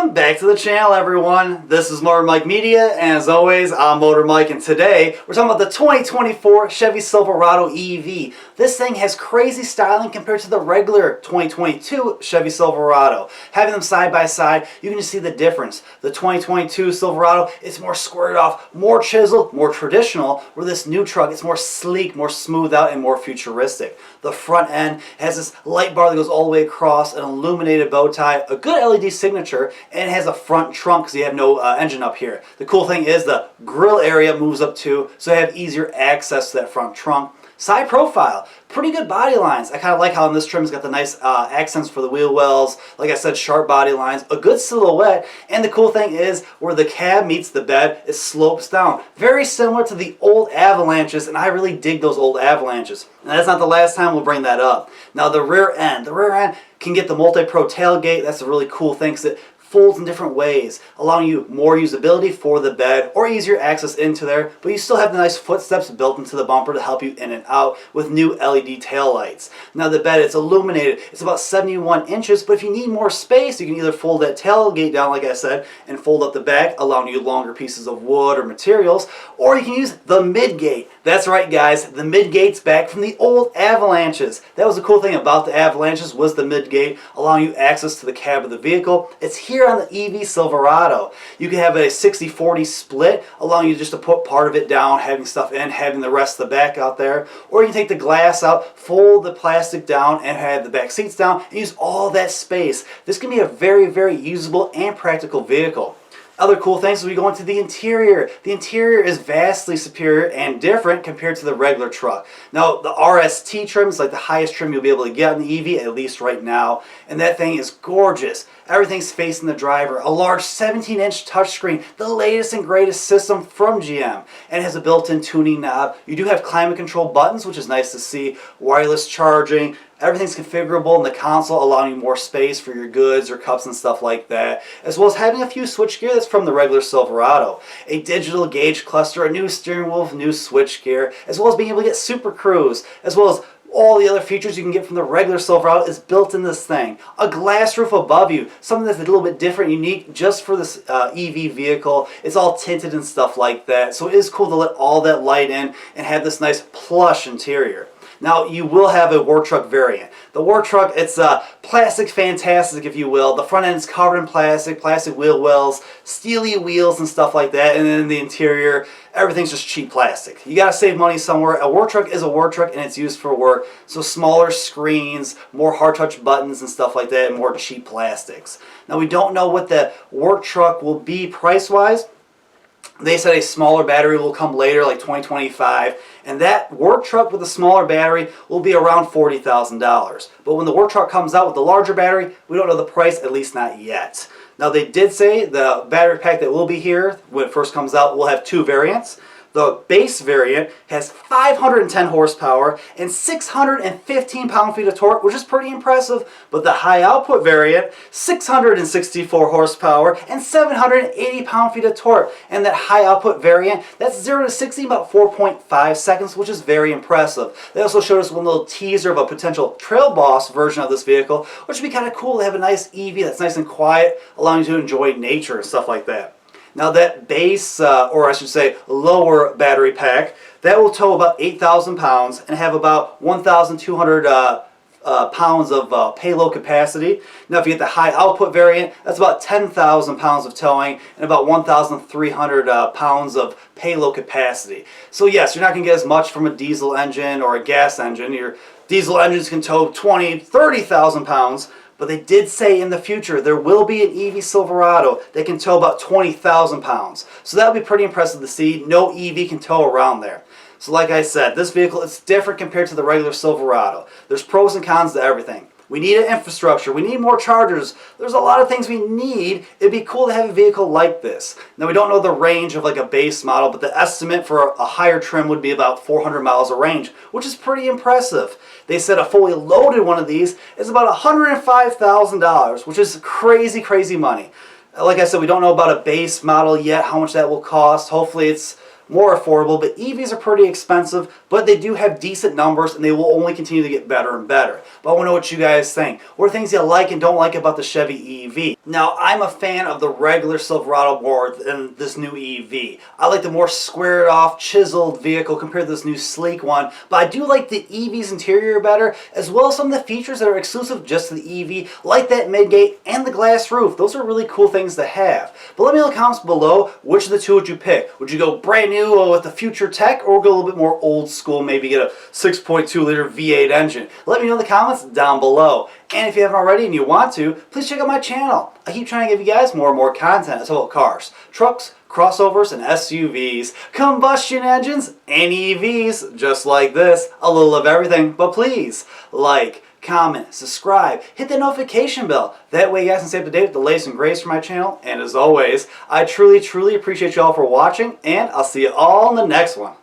Welcome back to the channel, everyone. This is Motor Mike Media, and as always, I'm Motor Mike, and today we're talking about the 2024 Chevy Silverado EV. This thing has crazy styling compared to the regular 2022 Chevy Silverado. Having them side by side, you can just see the difference. The 2022 Silverado is more squared off, more chiseled, more traditional, where this new truck is more sleek, more smooth out, and more futuristic. The front end has this light bar that goes all the way across, an illuminated bow tie, a good LED signature, and it has a front trunk because you have no engine up here. The cool thing is the grill area moves up too, so you have easier access to that front trunk. Side profile, pretty good body lines. I kind of like how in this trim it's got the nice accents for the wheel wells. Like I said, sharp body lines, a good silhouette, and the cool thing is where the cab meets the bed, it slopes down. Very similar to the old Avalanches, and I really dig those old Avalanches. And that's not the last time we'll bring that up. Now the rear end can get the multi-pro tailgate. That's a really cool thing because it folds in different ways, allowing you more usability for the bed or easier access into there, but you still have the nice footsteps built into the bumper to help you in and out with new LED taillights. Now the bed, it's illuminated. It's about 71 inches, but if you need more space, you can either fold that tailgate down, like I said, and fold up the back, allowing you longer pieces of wood or materials, or you can use the midgate. That's right, guys, the midgate's back from the old Avalanches. That was the cool thing about the Avalanches, was the midgate, allowing you access to the cab of the vehicle. It's here on the EV Silverado. You can have a 60-40 split, allowing you just to put part of it down, having stuff in, having the rest of the back out there. Or you can take the glass out, fold the plastic down, and have the back seats down, and use all that space. This can be a very, very usable and practical vehicle. Other cool things as we go into the interior. The interior is vastly superior and different compared to the regular truck. Now, the RST trim is like the highest trim you'll be able to get on the EV, at least right now. And that thing is gorgeous. Everything's facing the driver. A large 17-inch touchscreen, the latest and greatest system from GM. And it has a built-in tuning knob. You do have climate control buttons, which is nice to see. Wireless charging. Everything's configurable in the console, allowing you more space for your goods or cups and stuff like that, as well as having a few switchgear that's from the regular Silverado. A digital gauge cluster, a new steering wheel, new switchgear, as well as being able to get Super Cruise, as well as all the other features you can get from the regular Silverado is built in this thing. A glass roof above you, something that's a little bit different, unique just for this EV vehicle. It's all tinted and stuff like that, so it is cool to let all that light in and have this nice plush interior. Now, you will have a work truck variant. The work truck, it's plastic fantastic, if you will. The front end is covered in plastic wheel wells, steely wheels and stuff like that. And then in the interior, everything's just cheap plastic. You gotta save money somewhere. A work truck is a work truck and it's used for work. So smaller screens, more hard touch buttons and stuff like that, and more cheap plastics. Now, we don't know what the work truck will be price-wise. They said a smaller battery will come later, like 2025, and that work truck with a smaller battery will be around $40,000. But when the work truck comes out with the larger battery, we don't know the price, at least not yet. Now, they did say the battery pack that will be here when it first comes out will have two variants. The base variant has 510 horsepower and 615 pound-feet of torque, which is pretty impressive. But the high output variant, 664 horsepower and 780 pound-feet of torque. And that high output variant, that's 0 to 60 in about 4.5 seconds, which is very impressive. They also showed us one little teaser of a potential Trail Boss version of this vehicle, which would be kind of cool to have a nice EV that's nice and quiet, allowing you to enjoy nature and stuff like that. Now that base, or I should say lower battery pack, that will tow about 8,000 pounds and have about 1,200 pounds of payload capacity. Now if you get the high output variant, that's about 10,000 pounds of towing and about 1,300 pounds of payload capacity. So yes, you're not going to get as much from a diesel engine or a gas engine. Your diesel engines can tow 20,000, 30,000 pounds. But they did say in the future there will be an EV Silverado that can tow about 20,000 pounds. So that would be pretty impressive to see. No EV can tow around there. So like I said, this vehicle is different compared to the regular Silverado. There's pros and cons to everything. We need an infrastructure. We need more chargers. There's a lot of things we need. It'd be cool to have a vehicle like this. Now, we don't know the range of like a base model, but the estimate for a higher trim would be about 400 miles of range, which is pretty impressive. They said a fully loaded one of these is about $105,000, which is crazy, crazy money. Like I said, we don't know about a base model yet, how much that will cost. Hopefully it's more affordable, but EVs are pretty expensive, but they do have decent numbers and they will only continue to get better and better. But I want to know what you guys think. What are things you like and don't like about the Chevy EV? Now, I'm a fan of the regular Silverado more than this new EV. I like the more squared off, chiseled vehicle compared to this new sleek one, but I do like the EV's interior better, as well as some of the features that are exclusive just to the EV, like that midgate and the glass roof. Those are really cool things to have. But let me know in the comments below, which of the two would you pick? Would you go brand new with the future tech, or go a little bit more old school, maybe get a 6.2 liter V8 engine? Let me know in the comments down below. And if you haven't already and you want to, please check out my channel. I keep trying to give you guys more and more content about cars, trucks, crossovers, and SUVs, combustion engines, and EVs, just like this. A little of everything, but please, like, comment, subscribe, hit the notification bell. That way you guys can stay up to date with the latest and greatest from my channel. And as always, I truly, truly appreciate you all for watching, and I'll see you all in the next one.